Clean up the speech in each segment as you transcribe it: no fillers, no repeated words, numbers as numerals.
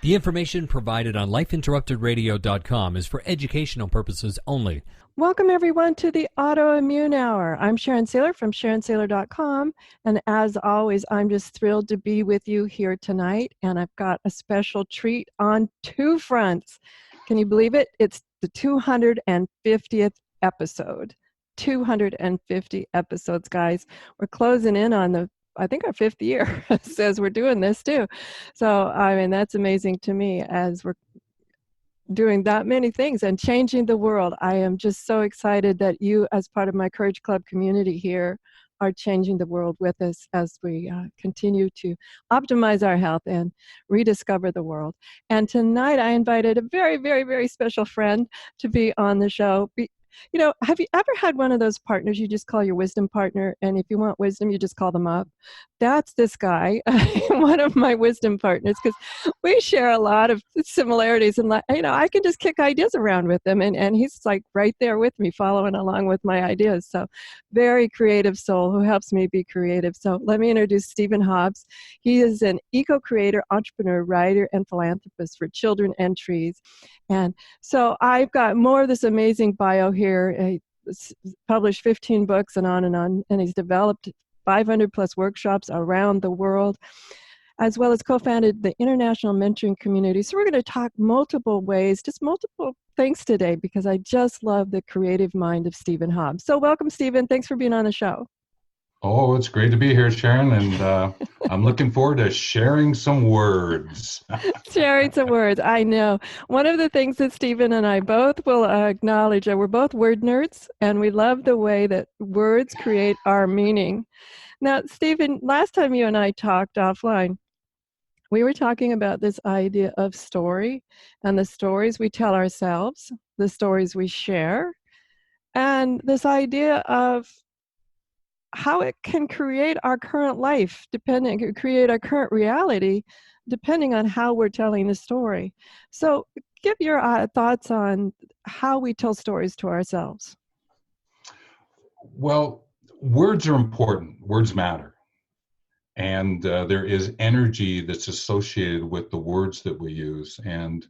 The information provided on lifeinterruptedradio.com is for educational purposes only. Welcome, everyone, to the Autoimmune Hour. I'm Sharon Sayler from SharonSayler.com. And as always, I'm just thrilled to be with you here tonight. And I've got a special treat on two fronts. Can you believe it? It's the 250th episode. 250 episodes, guys. We're closing in on I think our fifth year says we're doing this too. So, I mean, that's amazing to me as we're doing that many things and changing the world. I am just so excited that you, as part of my Courage Club community here, are changing the world with us as we continue to optimize our health and rediscover the world. And tonight I invited a very, very, very special friend to be on the show. You know, have you ever had one of those partners you just call your wisdom partner, and if you want wisdom, you just call them up? That's this guy, one of my wisdom partners, because we share a lot of similarities, and I can just kick ideas around with him, and he's like right there with me, following along with my ideas. So, very creative soul who helps me be creative. So, let me introduce Stephen Hobbs. He is an eco-creator, entrepreneur, writer, and philanthropist for children and trees. And so I've got more of this amazing bio here. He published 15 books and on, and he's developed 500 plus workshops around the world, as well as co-founded the International Mentoring Community. So we're going to talk multiple ways, just multiple things today, because I just love the creative mind of Stephen Hobbs. So welcome, Stephen. Thanks for being on the show. Oh, it's great to be here, Sharon, and I'm looking forward to sharing some words. Sharing some words, I know. One of the things that Stephen and I both will acknowledge are we're both word nerds, and we love the way that words create our meaning. Now, Stephen, last time you and I talked offline, we were talking about this idea of story and the stories we tell ourselves, the stories we share, and this idea of how it can create our current life, create our current reality, depending on how we're telling the story. So give your thoughts on how we tell stories to ourselves. Well, words are important. Words matter. And there is energy that's associated with the words that we use. And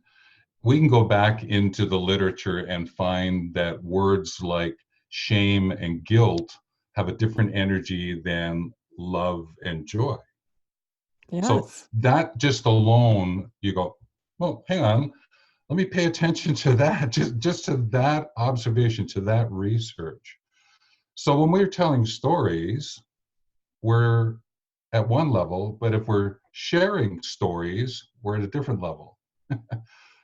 we can go back into the literature and find that words like shame and guilt have a different energy than love and joy. Yes. So that just alone, you go, well, hang on, let me pay attention to that, just to that observation, to that research. So when we're telling stories, we're at one level, but if we're sharing stories, we're at a different level.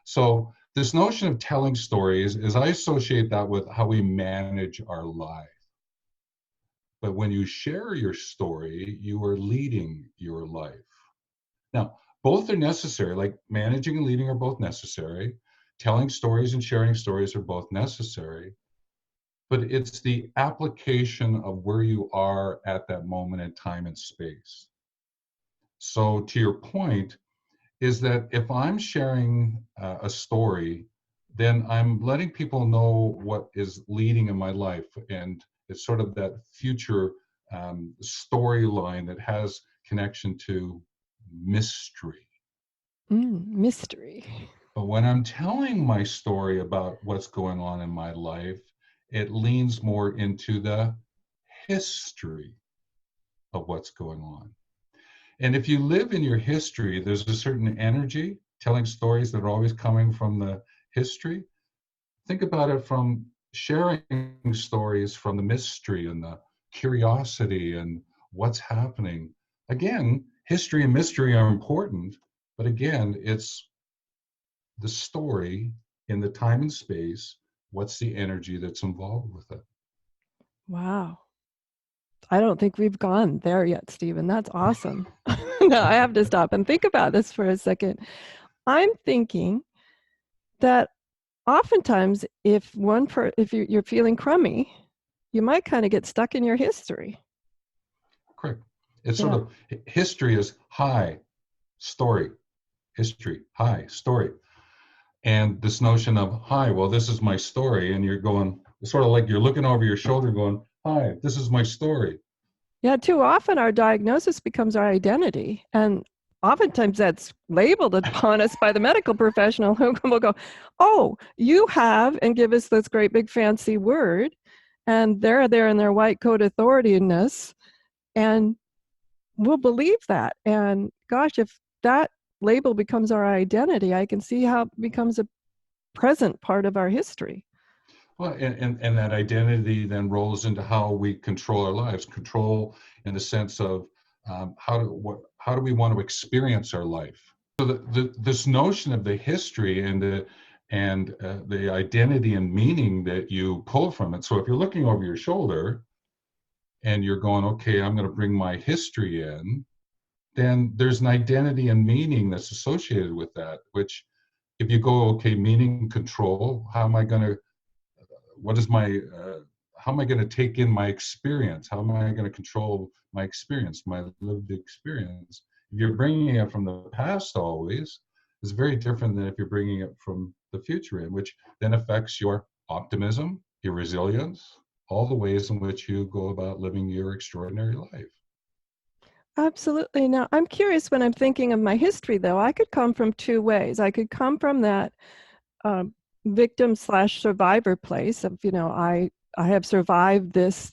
So this notion of telling stories is, I associate that with how we manage our life. But when you share your story, you are leading your life. Now, both are necessary, like managing and leading are both necessary. Telling stories and sharing stories are both necessary. But it's the application of where you are at that moment in time and space. So to your point, is that if I'm sharing a story, then I'm letting people know what is leading in my life. And it's sort of that future storyline that has connection to mystery. Mystery. But when I'm telling my story about what's going on in my life, it leans more into the history of what's going on. And if you live in your history, there's a certain energy, telling stories that are always coming from the history. Think about it from sharing stories from the mystery and the curiosity and what's happening. Again, history and mystery are important, but again, it's the story in the time and space. What's the energy that's involved with it? Wow. I don't think we've gone there yet, Stephen. That's awesome. No, I have to stop and think about this for a second. I'm thinking that oftentimes if you're feeling crummy, you might kind of get stuck in your history. Correct. It's sort of, history is high, story, history, high, story. And this notion of, hi, well, this is my story. And you're going, it's sort of like you're looking over your shoulder going, hi, this is my story. Yeah, too often our diagnosis becomes our identity. And oftentimes that's labeled upon us by the medical professional who will go, oh, you have, and give us this great big fancy word. And they're there in their white coat authoritatiness, and we'll believe that. And gosh, if that label becomes our identity, I can see how it becomes a present part of our history. Well, and that identity then rolls into how we control our lives. Control in the sense of how do we want to experience our life? So this notion of the history and the identity and meaning that you pull from it. So if you're looking over your shoulder and you're going, okay, I'm going to bring my history in, then there's an identity and meaning that's associated with that. Which, if you go, okay, meaning, control, how am I going to how am I going to take in my experience? How am I going to control my experience, my lived experience? If you're bringing it from the past always, it's very different than if you're bringing it from the future in, which then affects your optimism, your resilience, all the ways in which you go about living your extraordinary life. Absolutely. Now, I'm curious, when I'm thinking of my history, though, I could come from two ways. I could come from that victim/survivor place of, I have survived this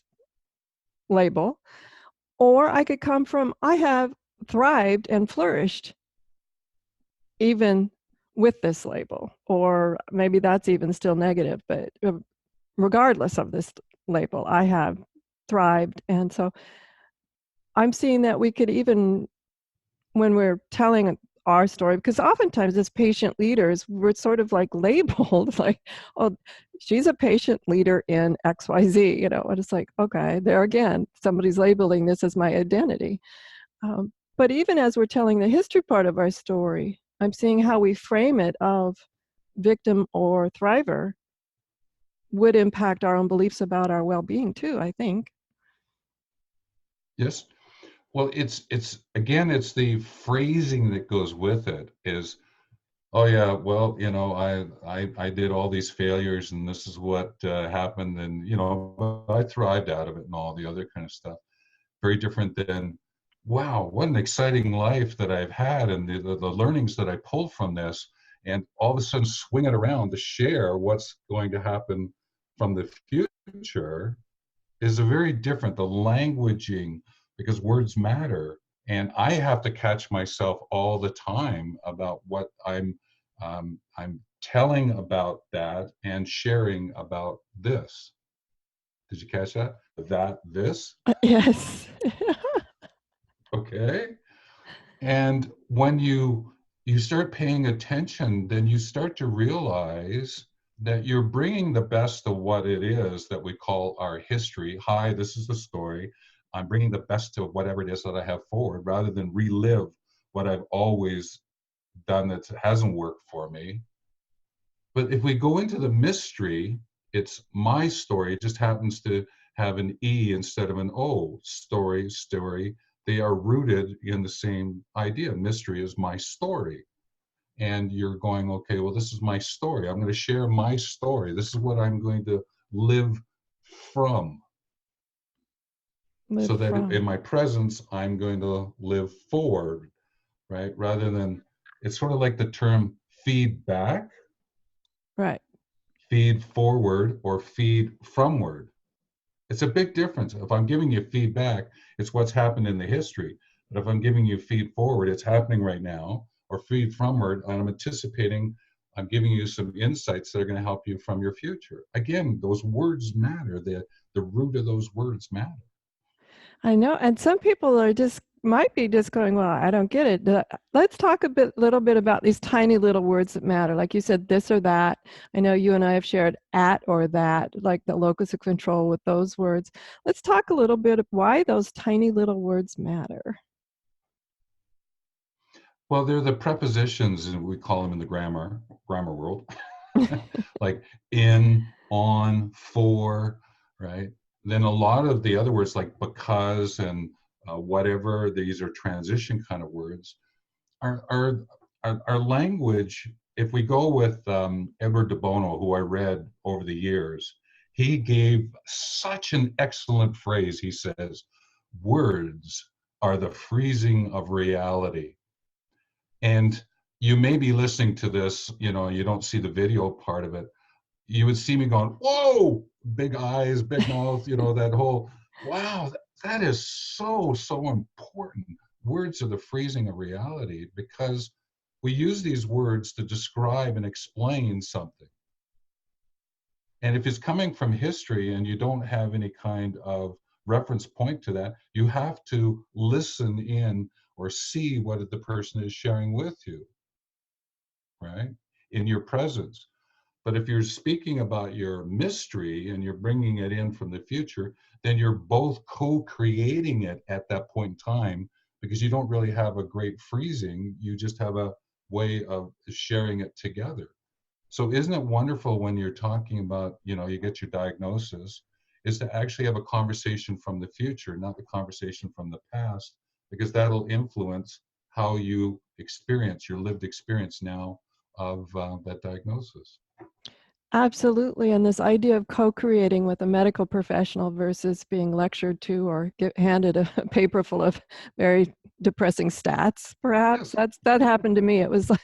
label, or I could come from, I have thrived and flourished even with this label, or maybe that's even still negative, but regardless of this label, I have thrived. And so I'm seeing that we could, even when we're telling our story, because oftentimes as patient leaders, we're sort of like labeled like, oh, she's a patient leader in XYZ, and it's like, okay, there again, somebody's labeling this as my identity. But even as we're telling the history part of our story, I'm seeing how we frame it of victim or thriver would impact our own beliefs about our well-being too, I think. Yes. Well, it's again, it's the phrasing that goes with it is, oh yeah, well, I did all these failures and this is what happened, and I thrived out of it and all the other kind of stuff. Very different than, wow, what an exciting life that I've had, and the learnings that I pulled from this, and all of a sudden swing it around to share what's going to happen from the future is a very different, the languaging, because words matter. And I have to catch myself all the time about what I'm telling about that and sharing about this. Did you catch that? This? Yes. Okay. And when you start paying attention, then you start to realize that you're bringing the best of what it is that we call our history. Hi, this is the story. I'm bringing the best of whatever it is that I have forward, rather than relive what I've always done that hasn't worked for me. But if we go into the mystery, it's my story. It just happens to have an E instead of an O. Story. They are rooted in the same idea. Mystery is my story. And you're going, okay, well, this is my story. I'm going to share my story. This is what I'm going to live from. So that in my presence, I'm going to live forward, right? Rather than, it's sort of like the term feedback. Right. Feed forward or feed fromward. It's a big difference. If I'm giving you feedback, it's what's happened in the history. But if I'm giving you feed forward, it's happening right now. Or feed fromward, and I'm anticipating, I'm giving you some insights that are going to help you from your future. Again, those words matter. The root of those words matter. I know. And some people might be just going, well, I don't get it. Let's talk little bit about these tiny little words that matter. Like you said, this or that. I know you and I have shared at or that, like the locus of control with those words. Let's talk a little bit of why those tiny little words matter. Well, they're the prepositions, and we call them in the grammar world, like in, on, for, right? Then a lot of the other words like because and whatever, these are transition kind of words. Our language, if we go with Edward de Bono, who I read over the years, he gave such an excellent phrase. He says, words are the freezing of reality. And you may be listening to this, you don't see the video part of it. You would see me going, whoa, big eyes, big mouth, that whole, wow, that is so, so important. Words are the freezing of reality, because we use these words to describe and explain something. And if it's coming from history and you don't have any kind of reference point to that, you have to listen in or see what the person is sharing with you, right? In your presence. But if you're speaking about your mystery and you're bringing it in from the future, then you're both co-creating it at that point in time, because you don't really have a great freezing. You just have a way of sharing it together. So isn't it wonderful when you're talking about, you get your diagnosis, is to actually have a conversation from the future, not the conversation from the past, because that'll influence how you experience your lived experience now of that diagnosis. Absolutely. And this idea of co-creating with a medical professional versus being lectured to or handed a paper full of very depressing stats, perhaps. Yes. That happened to me. It was like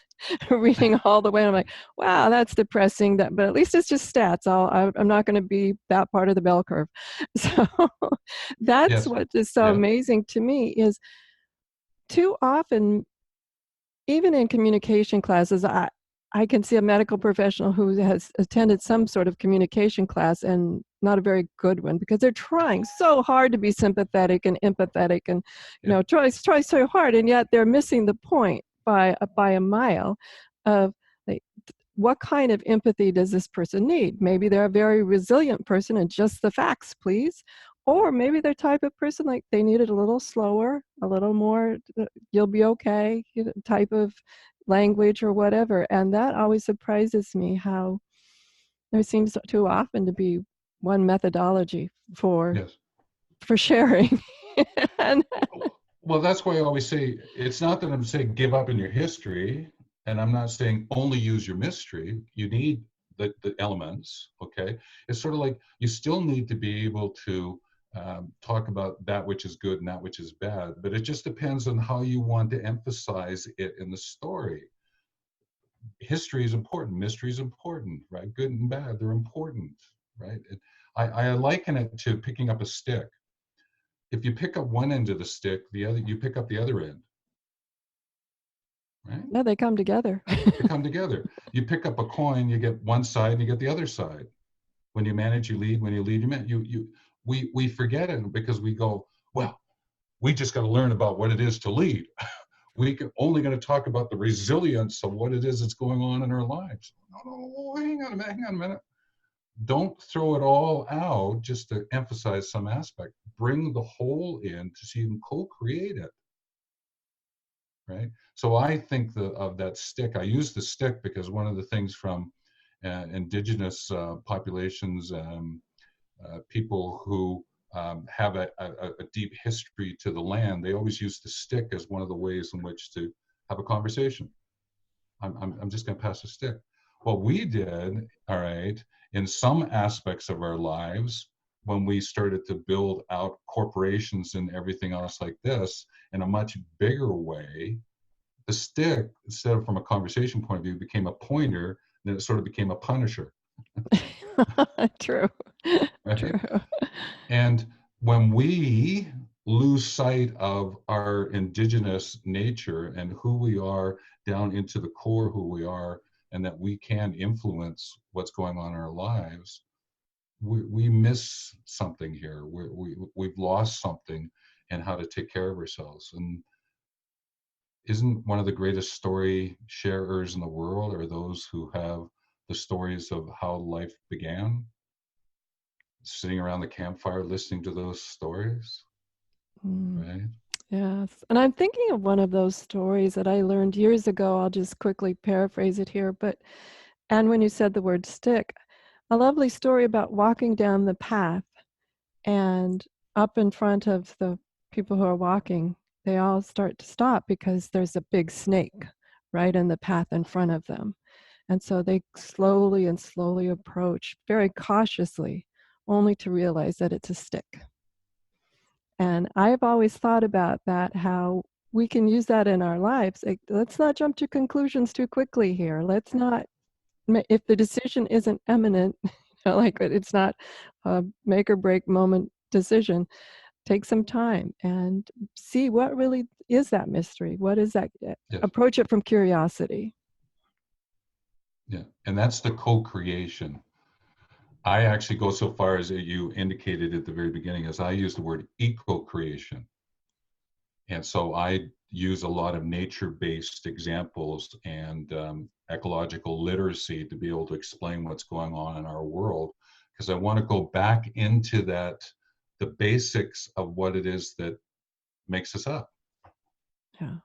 reading all the way. And I'm like, wow, that's depressing. But at least it's just stats. I'm not going to be that part of the bell curve. So that's Yes. what is so Yeah. amazing to me is too often, even in communication classes, I can see a medical professional who has attended some sort of communication class and not a very good one, because they're trying so hard to be sympathetic and empathetic and, Yeah. try so hard, and yet they're missing the point by a mile of, like, what kind of empathy does this person need? Maybe they're a very resilient person and just the facts, please. Or maybe they're type of person like they need it a little slower, a little more, you'll be okay, type of language or whatever. And that always surprises me, how there seems too often to be one methodology for Yes. sharing. And Well, that's why I always say, it's not that I'm saying give up in your history, and I'm not saying only use your mystery. You need the elements, okay? It's sort of like you still need to be able to talk about that which is good and that which is bad, but it just depends on how you want to emphasize it in the story. History is important, mystery is important, right? Good and bad, they're important, right? I liken it to picking up a stick. If you pick up one end of the stick, the other, you pick up the other end, right? yeah, they come together. They come together. You pick up a coin, you get one side and you get the other side. When you manage, you lead. When you lead, you manage. We forget it because we go, well, we just got to learn about what it is to lead. We can only going to talk about the resilience of what it is that's going on in our lives. No, hang on a minute. Don't throw it all out just to emphasize some aspect. Bring the whole in to see you can co-create it. Right? So I think of that stick. I use the stick because one of the things from indigenous populations, people who have a deep history to the land, they always use the stick as one of the ways in which to have a conversation. I'm just going to pass a stick. What we did, all right, in some aspects of our lives, when we started to build out corporations and everything else like this in a much bigger way, the stick, instead of from a conversation point of view, became a pointer, then it sort of became a punisher. True. Right? True. And when we lose sight of our indigenous nature and who we are down into the core, who we are, and that we can influence what's going on in our lives, we miss something here. We've lost something in how to take care of ourselves. And isn't one of the greatest story sharers in the world are those who have the stories of how life began? Sitting around the campfire listening to those stories, Mm. right? Yes. And I'm thinking of one of those stories that I learned years ago. I'll just quickly paraphrase it here. And when you said the word stick, a lovely story about walking down the path, and up in front of the people who are walking, they all start to stop because there's a big snake right in the path in front of them. And so they slowly and slowly approach very cautiously, only to realize that it's a stick. And I've always thought about that, how we can use that in our lives. Like, let's not jump to conclusions too quickly here. Let's not, if the decision isn't imminent, like it's not a make or break moment decision, take some time and see what really is that mystery. What is that? Yes. Approach it from curiosity. Yeah. And that's the co-creation. I actually go so far as you indicated at the very beginning, as I use the word eco-creation. And so I use a lot of nature-based examples and ecological literacy to be able to explain what's going on in our world, because I want to go back into that, the basics of what it is that makes us up. Yeah.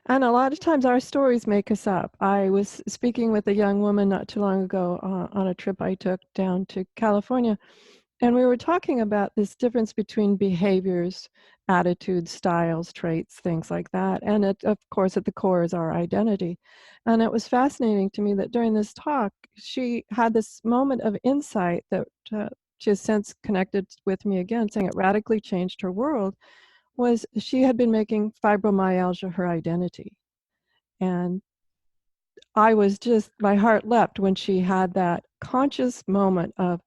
And a lot of times our stories make us up. I was speaking with a young woman not too long ago on a trip I took down to California, and we were talking about this difference between behaviors, attitudes, styles, traits, things like that. And it, of course, at the core is our identity. And it was fascinating to me that during this talk, she had this moment of insight that she has since connected with me again, saying it radically changed her world, was she had been making fibromyalgia her identity. And I was just, my heart leapt when she had that conscious moment of,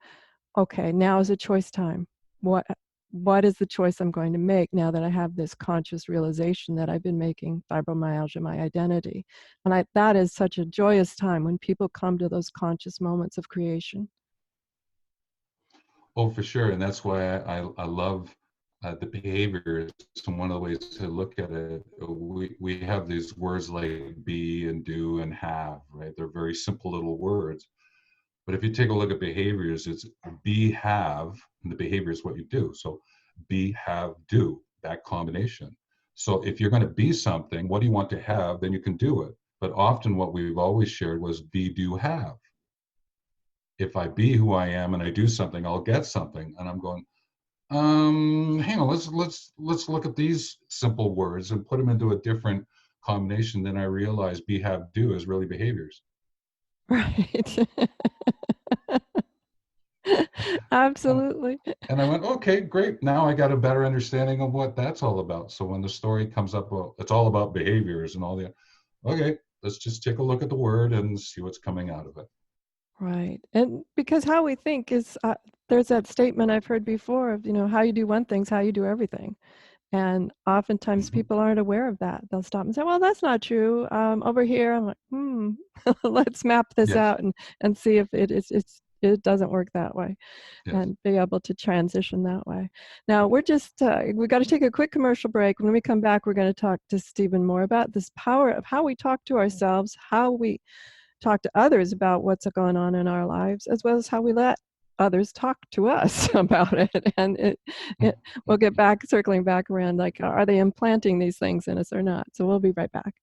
okay, now is a choice time. What is the choice I'm going to make now that I have this conscious realization that I've been making fibromyalgia my identity? And that is such a joyous time when people come to those conscious moments of creation. Oh, for sure. And that's why I love the behaviors. And one of the ways to look at it, we have these words like be and do and have, right? They're very simple little words. But if you take a look at behaviors, it's be, have, and the behavior is what you do. So be, have, do, that combination. So if you're going to be something, what do you want to have? Then you can do it. But often what we've always shared was be, do, have. If I be who I am and I do something, I'll get something. And I'm going, hang on, let's look at these simple words and put them into a different combination. Then I realize be, have, do is really behaviors. Right. Absolutely. And I went, okay, great. Now I got a better understanding of what that's all about. So when the story comes up, well, it's all about behaviors and all the, okay, let's just take a look at the word and see what's coming out of it. Right. And because how we think is, there's that statement I've heard before of, how you do one thing's how you do everything. And oftentimes people aren't aware of that. They'll stop and say, well, that's not true. Over here, I'm like, let's map this Yes. out and see if it doesn't work that way, Yes. and be able to transition that way. Now, we're just, we've got to take a quick commercial break. When we come back, we're going to talk to Stephen more about this power of how we talk to ourselves, how we talk to others about what's going on in our lives, as well as how we let others talk to us about it. And we'll get back, circling back around, like, are they implanting these things in us or not? So we'll be right back.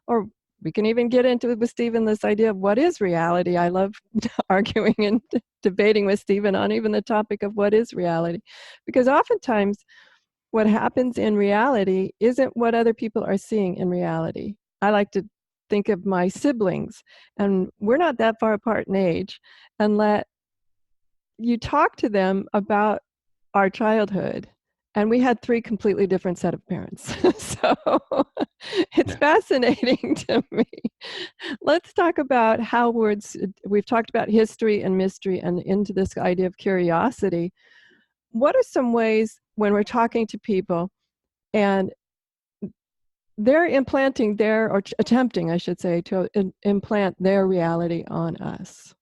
Or we can even get into it with Stephen, this idea of what is reality. I love arguing and debating with Stephen on even the topic of what is reality, because oftentimes what happens in reality isn't what other people are seeing in reality. I like to think of my siblings, and we're not that far apart in age, and let you talk to them about our childhood, and we had 3 completely different set of parents. So it's fascinating to me. Let's talk about how words, we've talked about history and mystery and into this idea of curiosity. What are some ways when we're talking to people and they're implanting or attempting, I should say, to implant their reality on us?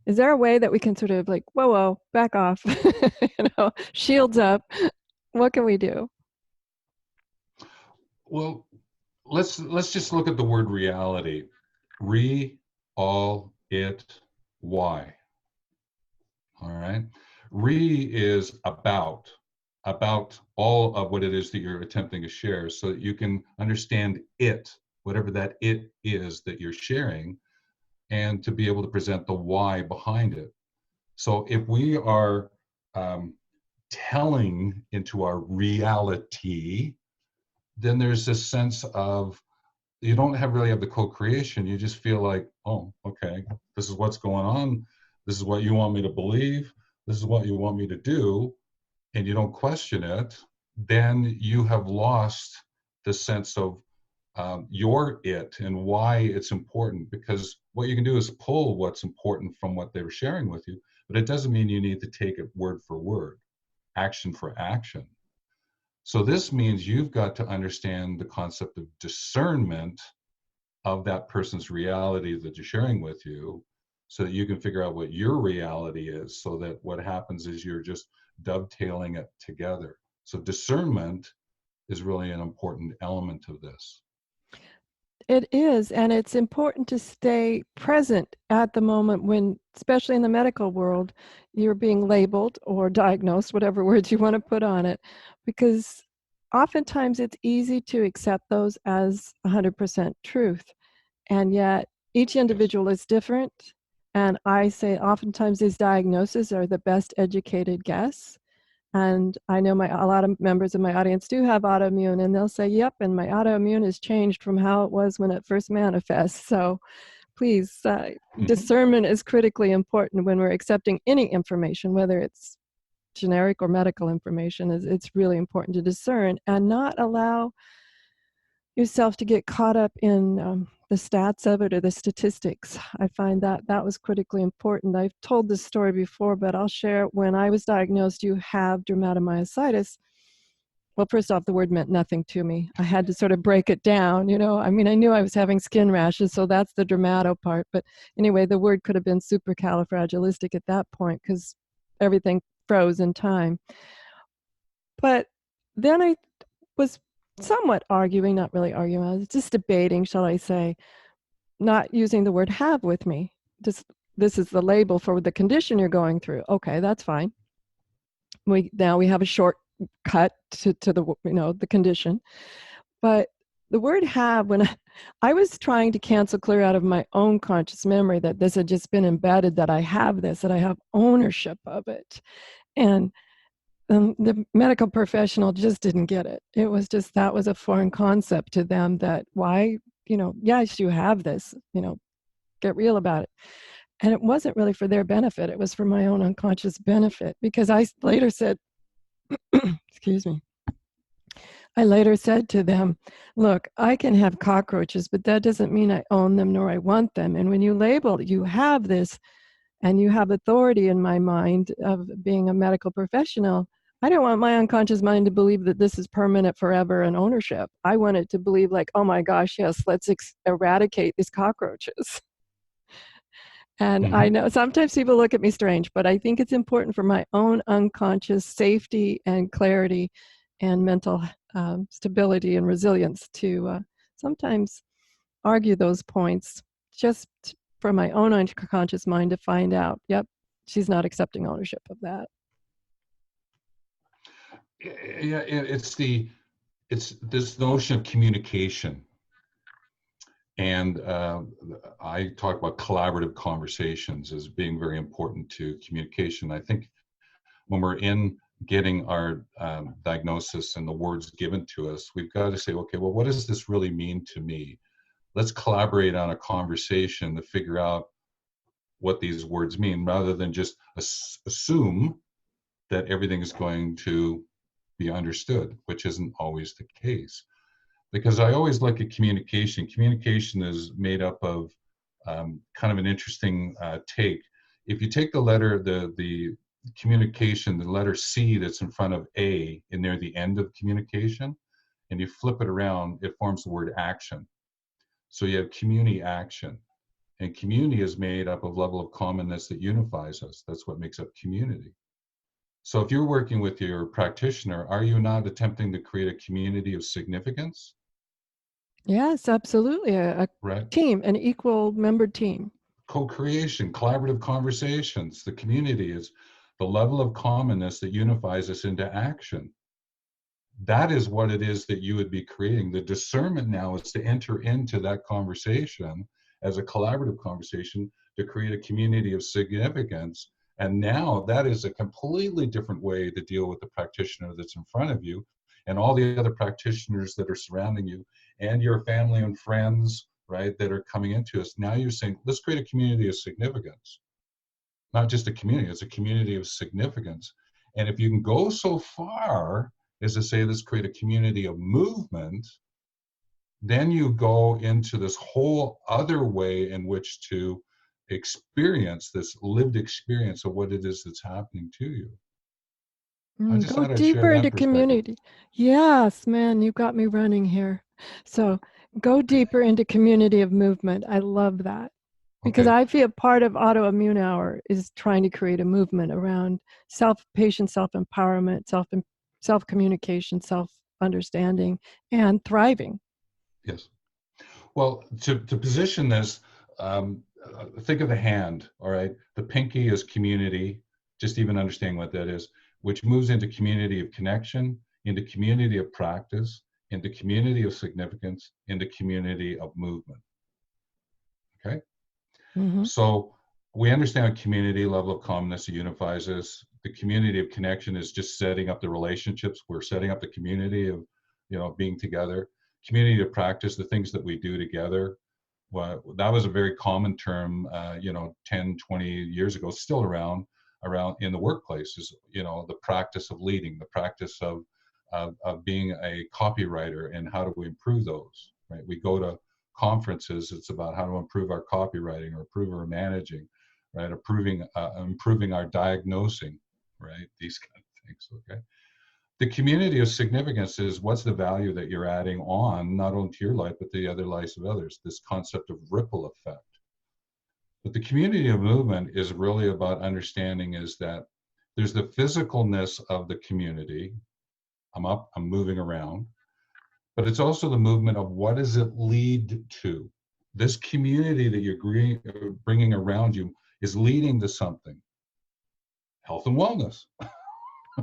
Is there a way that we can sort of like, whoa, back off, shields up? What can we do? Well, let's just look at the word reality. All it, why. All right. Is about all of what it is that you're attempting to share, so that you can understand it, whatever that it is that you're sharing, and to be able to present the why behind it. So if we are telling into our reality, then there's this sense of, you don't really have the co-creation. You just feel like, oh, okay, this is what's going on. This is what you want me to believe. This is what you want me to do. and you don't question it, then you have lost the sense of your it and why it's important. Because what you can do is pull what's important from what they were sharing with you, but it doesn't mean you need to take it word for word, action for action. So this means you've got to understand the concept of discernment of that person's reality that you're sharing with you, so that you can figure out what your reality is, so that what happens is you're just dovetailing it together. So discernment is really an important element of this. It is, and it's important to stay present at the moment when, especially in the medical world, you're being labeled or diagnosed, whatever words you want to put on it, because oftentimes it's easy to accept those as 100% truth. And yet each individual is different. And I say oftentimes these diagnoses are the best educated guess. And I know a lot of members of my audience do have autoimmune, and they'll say, yep, and my autoimmune has changed from how it was when it first manifests. So please, discernment is critically important when we're accepting any information, whether it's generic or medical information. It's really important to discern and not allow yourself to get caught up in the stats of it or the statistics. I find that was critically important. I've told this story before, but I'll share. When I was diagnosed, you have dermatomyositis. Well, first off, the word meant nothing to me. I had to sort of break it down, you know. I mean, I knew I was having skin rashes, so that's the dermato part. But anyway, the word could have been supercalifragilistic at that point because everything froze in time. But then I was somewhat arguing, not really arguing, I was just debating, shall I say, not using the word have with me. Just, this is the label for the condition you're going through. Okay, that's fine. Now we have a shortcut to the, you know, the condition. But the word have, when I was trying to cancel clear out of my own conscious memory that this had just been embedded, that I have this, that I have ownership of it. And the medical professional just didn't get it. It was just, that was a foreign concept to them, that why, you know, yes, you have this, you know, get real about it. And it wasn't really for their benefit. It was for my own unconscious benefit, because I later said, excuse me, I later said to them, look, I can have cockroaches, but that doesn't mean I own them nor I want them. And when you label, you have this, and you have authority in my mind of being a medical professional, I don't want my unconscious mind to believe that this is permanent forever and ownership. I want it to believe like, oh my gosh, yes, let's eradicate these cockroaches. And I know sometimes people look at me strange, but I think it's important for my own unconscious safety and clarity and mental stability and resilience to sometimes argue those points, just for my own unconscious mind to find out, yep, she's not accepting ownership of that. Yeah, it's this notion of communication. And I talk about collaborative conversations as being very important to communication. I think when we're in getting our diagnosis and the words given to us, we've got to say, okay, well, what does this really mean to me? Let's collaborate on a conversation to figure out what these words mean, rather than just assume that everything is going to be understood, which isn't always the case. Because I always look at communication. Communication is made up of kind of an interesting take. If you take the letter, the communication, the letter C that's in front of A, and near the end of communication, and you flip it around, it forms the word action. So you have community action. And community is made up of level of commonness that unifies us. That's what makes up community. So if you're working with your practitioner, are you not attempting to create a community of significance? Yes, absolutely. A Right. team, an equal membered team. Co-creation, collaborative conversations. The community is the level of commonness that unifies us into action. That is what it is that you would be creating. The discernment now is to enter into that conversation as a collaborative conversation to create a community of significance. And now that is a completely different way to deal with the practitioner that's in front of you and all the other practitioners that are surrounding you and your family and friends, right, that are coming into us. Now you're saying, let's create a community of significance. Not just a community, it's a community of significance. And if you can go so far as to say, let's create a community of movement, then you go into this whole other way in which to experience this lived experience of what it is that's happening to you. I just Go thought I'd share deeper that into perspective. community. Yes, man, you got me running here. So go deeper into community of movement. I love that. Because Okay. I feel part of Autoimmune Hour is trying to create a movement around patient self-empowerment, self-communication, self-understanding, and thriving. Yes. Well, to position this, think of the hand, all right? The pinky is community, just even understanding what that is, which moves into community of connection, into community of practice, into community of significance, into community of movement, okay? Mm-hmm. So we understand a community level of calmness unifies us. The community of connection is just setting up the relationships. We're setting up the community of, being together. Community of practice, the things that we do together. Well, that was a very common term, 10, 20 years ago, still around in the workplace is, the practice of leading, the practice of being a copywriter, and how do we improve those, right? We go to conferences, it's about how to improve our copywriting or improve our managing, right? Improving our diagnosing, right? These kind of things, okay? The community of significance is what's the value that you're adding on, not only to your life, but the other lives of others, this concept of ripple effect. But the community of movement is really about understanding is that there's the physicalness of the community. I'm up, I'm moving around, but it's also the movement of what does it lead to? This community that you're bringing around you is leading to something, health and wellness,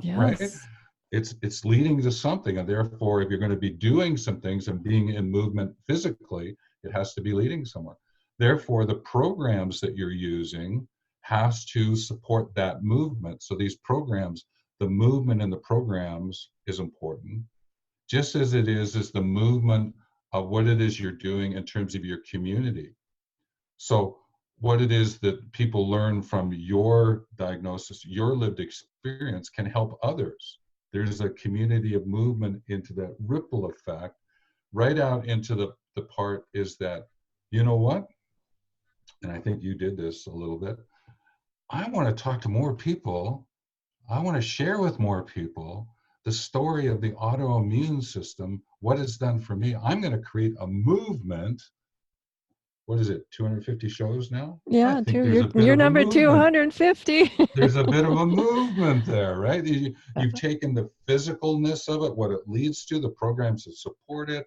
right? Yes. It's leading to something, and therefore, if you're going to be doing some things and being in movement physically, it has to be leading somewhere. Therefore, the programs that you're using has to support that movement. So these programs, the movement in the programs is important, just as it is the movement of what it is you're doing in terms of your community. So what it is that people learn from your diagnosis, your lived experience, can help others. There's a community of movement into that ripple effect, right out into the part is that, you know what? And I think you did this a little bit. I want to talk to more people. I want to share with more people the story of the autoimmune system, what it's done for me. I'm going to create a movement. What is it, 250 shows now? I Yeah, think there's a bit you're of a number movement. 250. There's a bit of a movement there, right? You've taken the physicalness of it, what it leads to, the programs that support it,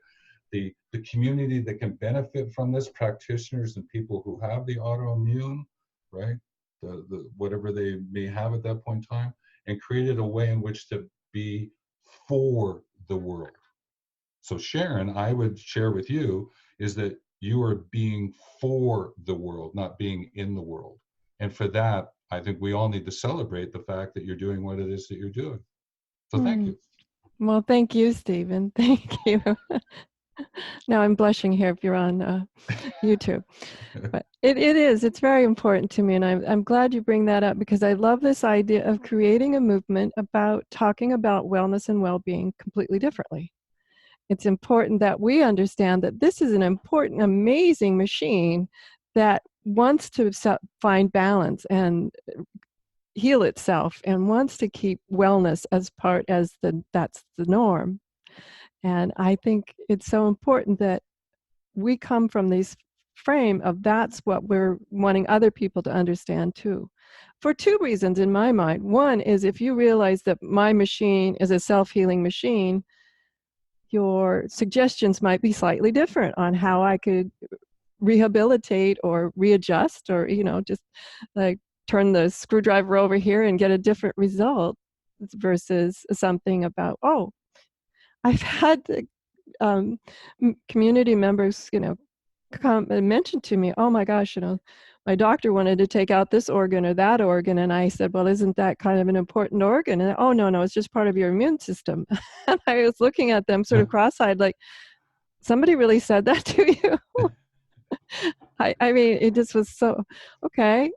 the community that can benefit from this, practitioners and people who have the autoimmune, right? The whatever they may have at that point in time, and created a way in which to be for the world. So Sharon, I would share with you is that you are being for the world, not being in the world. And for that, I think we all need to celebrate the fact that you're doing what it is that you're doing. So thank you. Well, thank you, Stephen. Thank you. Now I'm blushing here if you're on YouTube. But it's very important to me. And I'm glad you bring that up, because I love this idea of creating a movement about talking about wellness and well-being completely differently. It's important that we understand that this is an important, amazing machine that wants to find balance and heal itself and wants to keep wellness that's the norm. And I think it's so important that we come from this frame of that's what we're wanting other people to understand too. For two reasons in my mind. One is, if you realize that my machine is a self-healing machine, your suggestions might be slightly different on how I could rehabilitate or readjust, or, just like turn the screwdriver over here and get a different result, versus something about, oh, I've had community members, come and mention to me, oh my gosh, my doctor wanted to take out this organ or that organ. And I said, well, isn't that kind of an important organ? And, oh, no, it's just part of your immune system. And I was looking at them sort of cross-eyed, like, somebody really said that to you? I mean, it just was so, okay.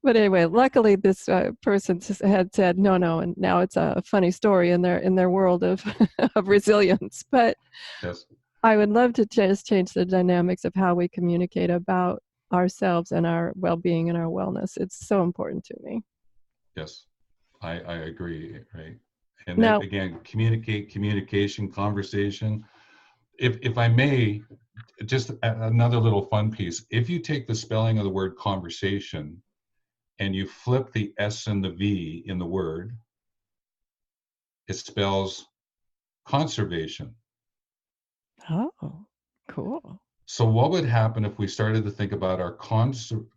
But anyway, luckily this person had said no, and now it's a funny story in their world of of resilience. But Yes. I would love to just change the dynamics of how we communicate about ourselves and our well-being and our wellness. It's so important to me. Yes. I agree. Right. And then Now, again, communication, conversation. If I may, just another little fun piece. If you take the spelling of the word conversation and you flip the S and the V in the word, it spells conservation. oh, cool. So what would happen if we started to think about our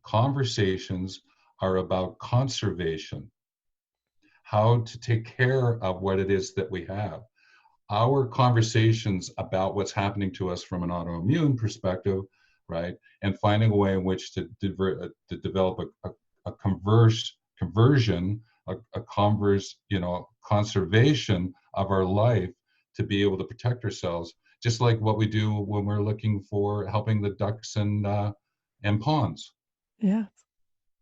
conversations are about conservation, how to take care of what it is that we have. Our conversations about what's happening to us from an autoimmune perspective, right? And finding a way in which to develop a conversion, conservation of our life to be able to protect ourselves, just like what we do when we're looking for helping the ducks and ponds. Yes.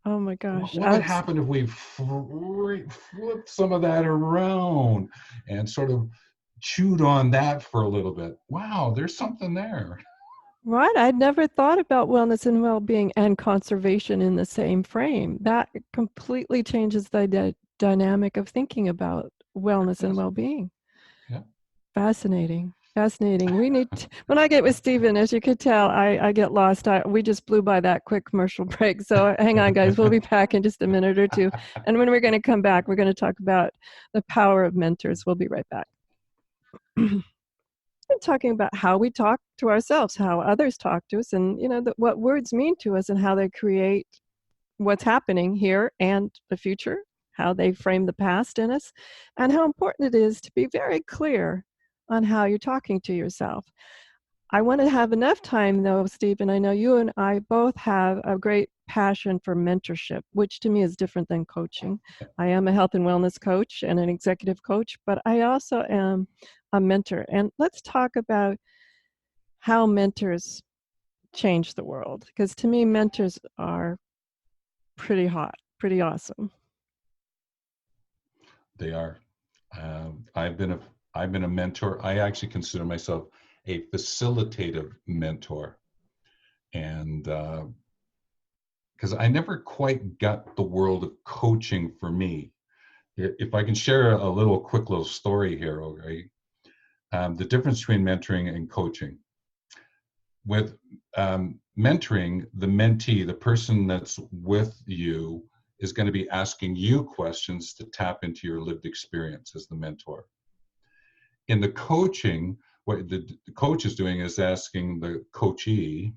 Oh my gosh. What would happen if we flipped some of that around and sort of chewed on that for a little bit? Wow, there's something there. Right. I'd never thought about wellness and well-being and conservation in the same frame. That completely changes the dynamic of thinking about wellness and Yes. well-being. Yeah. Fascinating. Fascinating. We need when I get with Stephen, as you could tell, I get lost. We just blew by that quick commercial break. So hang on, guys. We'll be back in just a minute or two. And when we're going to come back, we're going to talk about the power of mentors. We'll be right back. Talking about how we talk to ourselves, how others talk to us, and what words mean to us and how they create what's happening here and the future, how they frame the past in us, and how important it is to be very clear on how you're talking to yourself. I want to have enough time, though, Stephen. I know you and I both have a great passion for mentorship, which to me is different than coaching. I am a health and wellness coach and an executive coach, but I also am a mentor. And let's talk about how mentors change the world, because to me, mentors are pretty hot, pretty awesome. They are. I've been a mentor. I actually consider myself a facilitative mentor, and because I never quite got the world of coaching for me. If I can share a quick little story here, okay? The difference between mentoring and coaching. With mentoring, the mentee, the person that's with you, is going to be asking you questions to tap into your lived experience as the mentor. In the coaching, what the coach is doing is asking the coachee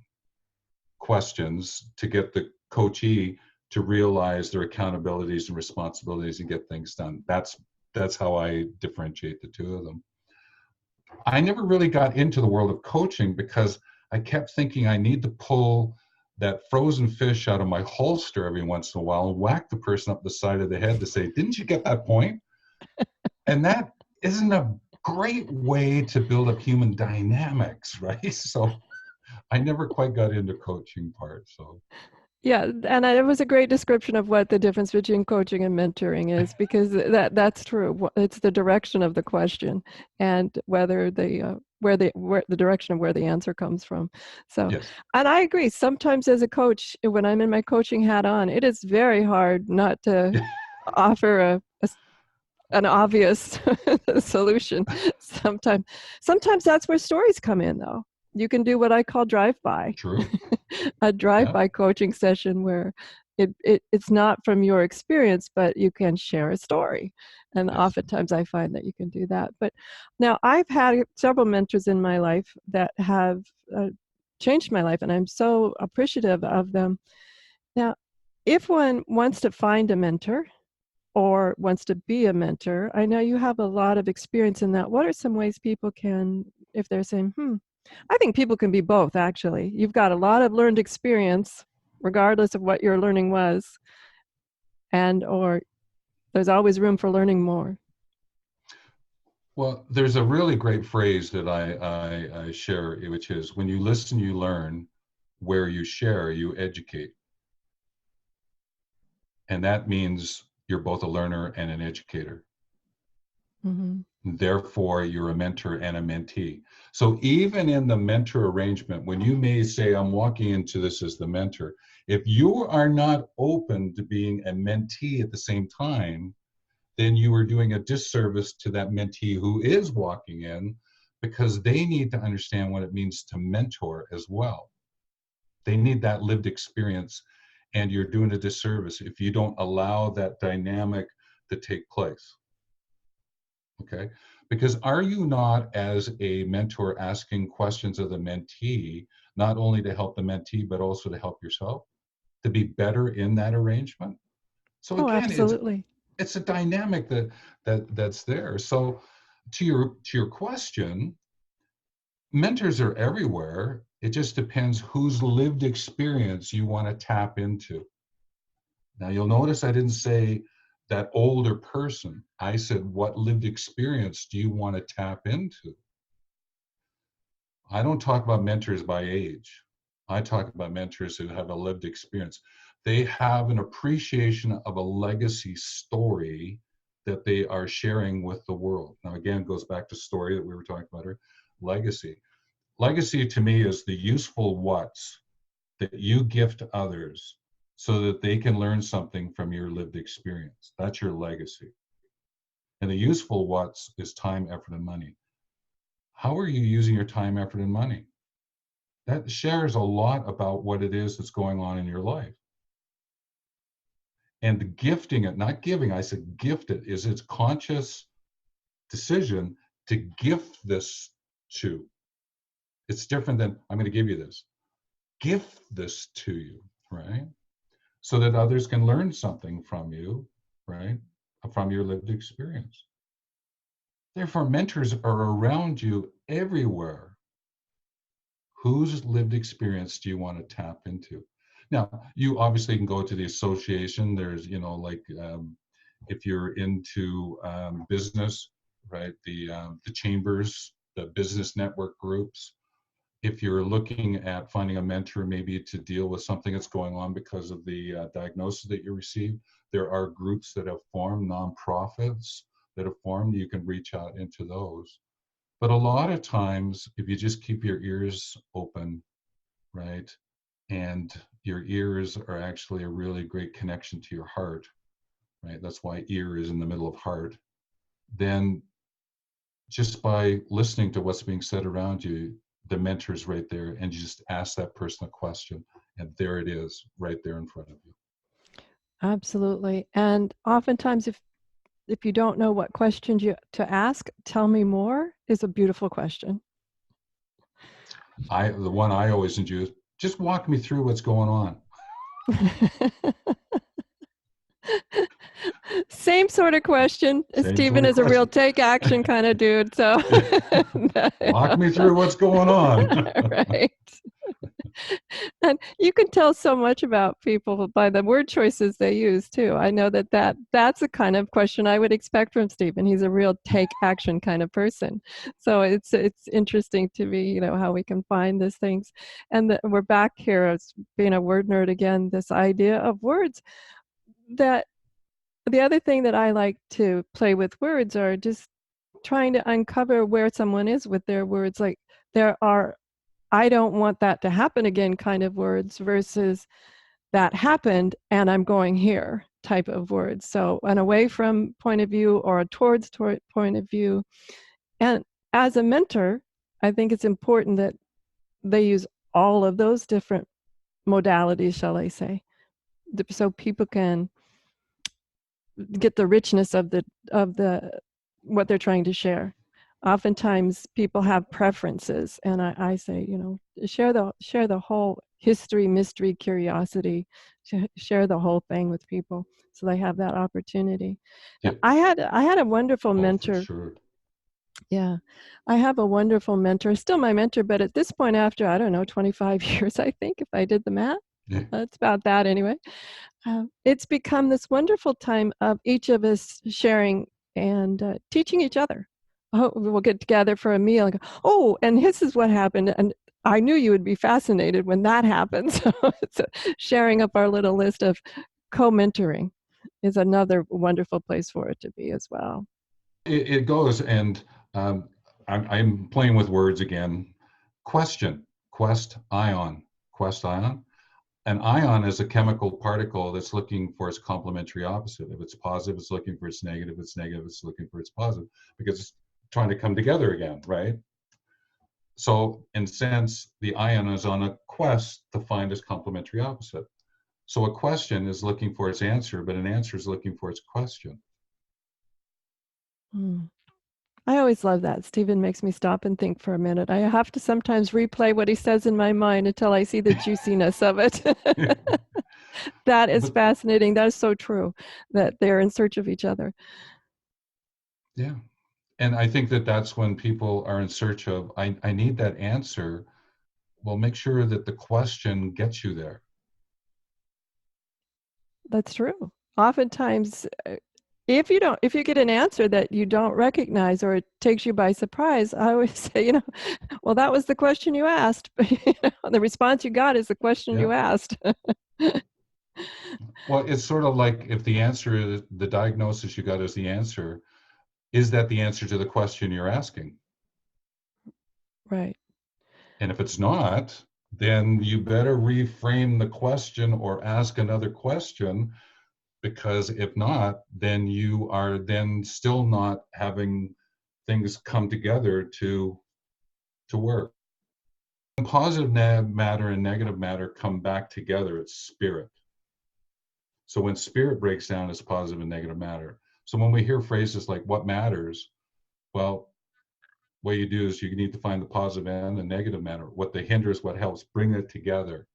questions to get the coachee to realize their accountabilities and responsibilities and get things done. That's how I differentiate the two of them. I never really got into the world of coaching because I kept thinking I need to pull that frozen fish out of my holster every once in a while and whack the person up the side of the head to say, didn't you get that point? And that isn't a great way to build up human dynamics, right? So I never quite got into coaching part. So Yeah, and it was a great description of what the difference between coaching and mentoring is, because that's true. It's the direction of the question and whether where the direction of where the answer comes from. So, yes. and I agree. Sometimes as a coach, when I'm in my coaching hat on, it is very hard not to offer an obvious solution. Sometimes that's where stories come in, though. You can do what I call drive-by. True. A drive-by coaching session where it's not from your experience, but you can share a story. And Yes. oftentimes I find that you can do that. But now I've had several mentors in my life that have changed my life, and I'm so appreciative of them. Now, if one wants to find a mentor or wants to be a mentor, I know you have a lot of experience in that. What are some ways people can, if they're saying, I think people can be both, actually. You've got a lot of learned experience, regardless of what your learning was, or there's always room for learning more. Well, there's a really great phrase that I share, which is, when you listen, you learn. Where you share, you educate. And that means you're both a learner and an educator. Mm-hmm. Therefore, you're a mentor and a mentee. So even in the mentor arrangement, when you may say, I'm walking into this as the mentor, if you are not open to being a mentee at the same time, then you are doing a disservice to that mentee who is walking in, because they need to understand what it means to mentor as well. They need that lived experience, and you're doing a disservice if you don't allow that dynamic to take place. Okay, because are you not, as a mentor, asking questions of the mentee, not only to help the mentee, but also to help yourself, to be better in that arrangement? So Oh, again, absolutely. it's a dynamic that's there. So to your question, mentors are everywhere. It just depends whose lived experience you want to tap into. Now you'll notice I didn't say that older person. I said, what lived experience do you want to tap into? I don't talk about mentors by age. I talk about mentors who have a lived experience. They have an appreciation of a legacy story that they are sharing with the world. Now, again, it goes back to story that we were talking about, legacy. Legacy to me is the useful what's that you gift others so that they can learn something from your lived experience. That's your legacy. And the useful what's is time, effort, and money. How are you using your time, effort, and money? That shares a lot about what it is that's going on in your life. And gifting it, not giving, I said gift it, is its conscious decision to gift this to. It's different than, I'm going to give you this. Gift this to you, right? So that others can learn something from you, right? From your lived experience. Therefore, mentors are around you everywhere. Whose lived experience do you want to tap into? Now, you obviously can go to the association. There's, like if you're into business, right? The chambers, the business network groups. If you're looking at finding a mentor, maybe to deal with something that's going on because of the diagnosis that you received, there are groups that have formed, nonprofits that have formed. You can reach out into those. But a lot of times, if you just keep your ears open, right, and your ears are actually a really great connection to your heart, right? That's why ear is in the middle of heart. Then just by listening to what's being said around you, the mentor's right there, and you just ask that person a question, and there it is, right there in front of you. Absolutely. And oftentimes, if you don't know what questions to ask, tell me more is a beautiful question. The one I always enjoy is, just walk me through what's going on. Same sort of question. Same Stephen sort of is a real question. take action kind of dude. So Walk me through what's going on. right. And you can tell so much about people by the word choices they use too. I know that's the kind of question I would expect from Stephen. He's a real take action kind of person. So it's interesting to me, how we can find these things. And we're back here as being a word nerd again, this idea of words. That the other thing that I like to play with words are just trying to uncover where someone is with their words. Like there are, I don't want that to happen again kind of words versus that happened and I'm going here type of words. So an away from point of view or a towards point of view. And as a mentor, I think it's important that they use all of those different modalities, shall I say, so people can get the richness of the what they're trying to share. Oftentimes people have preferences, and I say, share the whole history, mystery, curiosity, share the whole thing with people so they have that opportunity. Yeah. I had a wonderful mentor. For sure. Yeah, I have a wonderful mentor, still my mentor, but at this point, after, I don't know, 25 years, I think, if I did the math, Yeah. it's about that anyway. It's become this wonderful time of each of us sharing and teaching each other. Oh, we'll get together for a meal and go, oh, and this is what happened. And I knew you would be fascinated when that happens. So it's sharing up our little list of co-mentoring. is another wonderful place for it to be as well. It goes, and I'm playing with words again. Question, quest ion. An ion is a chemical particle that's looking for its complementary opposite. If it's positive, it's looking for its negative. If it's negative, it's looking for its positive, because it's trying to come together again, right? So in a sense, the ion is on a quest to find its complementary opposite. So a question is looking for its answer, but an answer is looking for its question. Mm. I always love that. Stephen makes me stop and think for a minute. I have to sometimes replay what he says in my mind until I see the juiciness of it. That is But fascinating. That is so true, that they're in search of each other. yeah, and I think that that's when people are in search of, I need that answer. Well, make sure that the question gets you there. That's true. Oftentimes, if you get an answer that you don't recognize or it takes you by surprise, I always say, well, that was the question you asked. The response you got is the question Yeah. you asked. Well, it's sort of like, if the answer is the diagnosis you got is the answer, is that the answer to the question you're asking? Right. And if it's not, then you better reframe the question or ask another question, because if not, then you are then still not having things come together to work. When positive matter and negative matter come back together, it's spirit. So when spirit breaks down, it's positive and negative matter. So when we hear phrases like "what matters," well, what you do is you need to find the positive and the negative matter. What the hinders, what helps, bring it together,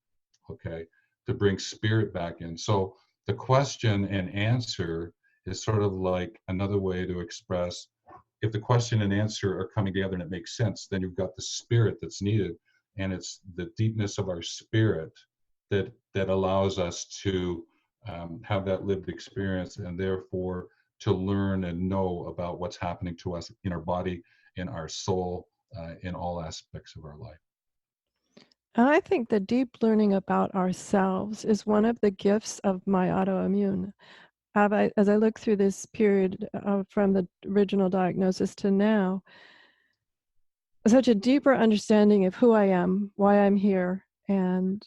okay, to bring spirit back in. So the question and answer is sort of like another way to express, if the question and answer are coming together and it makes sense, then you've got the spirit that's needed. And it's the deepness of our spirit that allows us to have that lived experience, and therefore to learn and know about what's happening to us in our body, in our soul, in all aspects of our life. And I think the deep learning about ourselves is one of the gifts of my autoimmune. As I look through this period from the original diagnosis to now, such a deeper understanding of who I am, why I'm here, and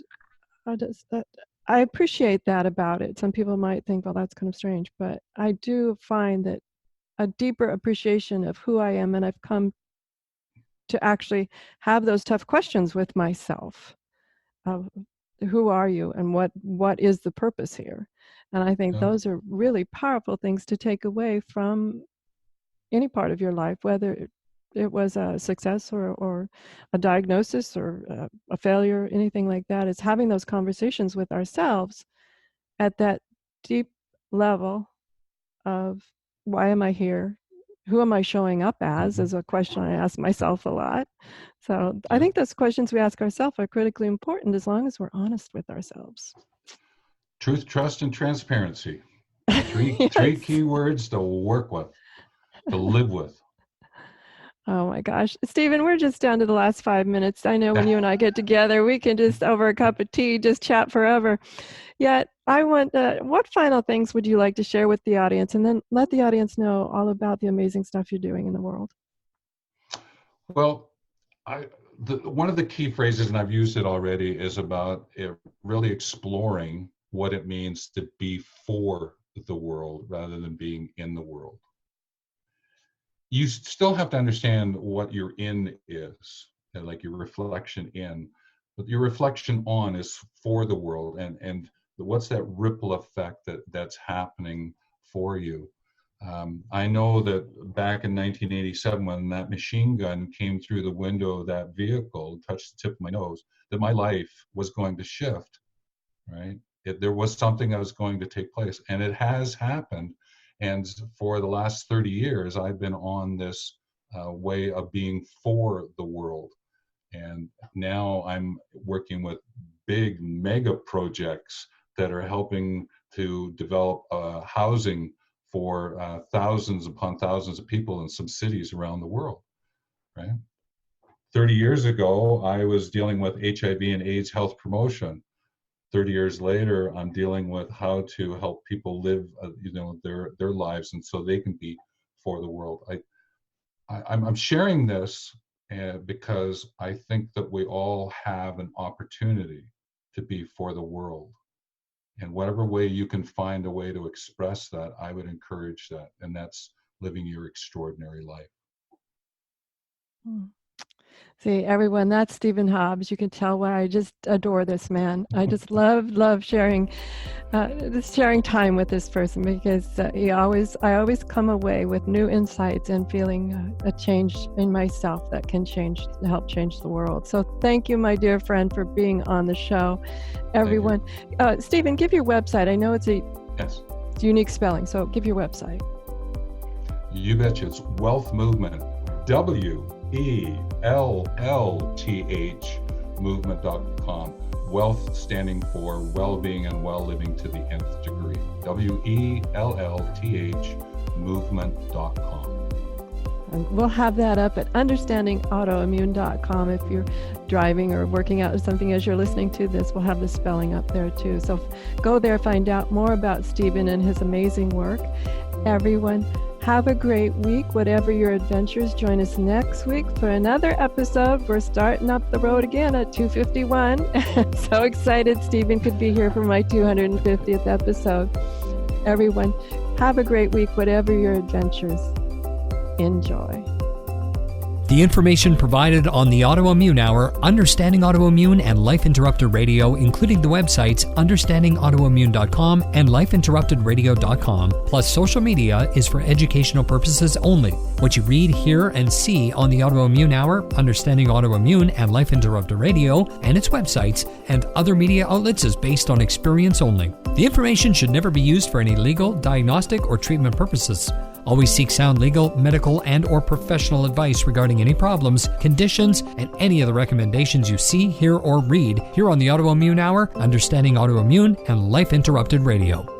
I appreciate that about it. Some people might think, well, that's kind of strange, but I do find that a deeper appreciation of who I am, and I've come to actually have those tough questions with myself of who are you and what is the purpose here. And I think Yeah. those are really powerful things to take away from any part of your life, whether it was a success or a diagnosis or a failure, anything like that, is having those conversations with ourselves at that deep level of why am I here? Who am I showing up as is a question I ask myself a lot. So I Yeah. think those questions we ask ourselves are critically important as long as we're honest with ourselves. Truth, trust, and transparency. Three Yes. key words to work with, to live with. Oh my gosh. Stephen, we're just down to the last 5 minutes. I know when you and I get together, we can just, over a cup of tea, just chat forever. Yet, I want, what final things would you like to share with the audience? And then let the audience know all about the amazing stuff you're doing in the world. Well, one of the key phrases, and I've used it already, is about really exploring what it means to be for the world rather than being in the world. You still have to understand what your in is, and like your reflection in, but your reflection on is for the world, and what's that ripple effect that's happening for you. I know that back in 1987, when that machine gun came through the window of that vehicle, touched the tip of my nose, that my life was going to shift, right? There was something that was going to take place, and it has happened. And for the last 30 years, I've been on this way of being for the world. And now I'm working with big mega projects that are helping to develop housing for thousands upon thousands of people in some cities around the world, right? 30 years ago, I was dealing with HIV and AIDS health promotion. 30 years later, I'm dealing with how to help people live, their lives, and so they can be for the world. I'm sharing this because I think that we all have an opportunity to be for the world. And whatever way you can find a way to express that, I would encourage that. And that's living your extraordinary life. See, everyone, that's Stephen Hobbs. You can tell why I just adore this man. I just love sharing time with this person, because I always come away with new insights and feeling a change in myself that can help change the world. So thank you, my dear friend, for being on the show. Everyone, Stephen, give your website. I know it's yes. unique spelling, so give your website. You betcha. It's Wealth Movement, WELLTH movement.com. Wealth standing for well-being and well-living to the nth degree. WELLTH movement.com. And we'll have that up at understandingautoimmune.com. If you're driving or working out or something as you're listening to this, we'll have the spelling up there too. So go there, find out more about Stephen and his amazing work. Everyone, have a great week, whatever your adventures. Join us next week for another episode. We're starting up the road again at 251. So excited Stephen could be here for my 250th episode. Everyone, have a great week, whatever your adventures. Enjoy. The information provided on the Autoimmune Hour, Understanding Autoimmune, and Life Interrupted Radio, including the websites understandingautoimmune.com and lifeinterruptedradio.com, plus social media, is for educational purposes only. What you read, hear, and see on the Autoimmune Hour, Understanding Autoimmune, and Life Interrupted Radio, and its websites, and other media outlets is based on experience only. The information should never be used for any legal, diagnostic, or treatment purposes. Always seek sound legal, medical, and or professional advice regarding any problems, conditions, and any of the recommendations you see, hear, or read here on the Autoimmune Hour, Understanding Autoimmune, and Life Interrupted Radio.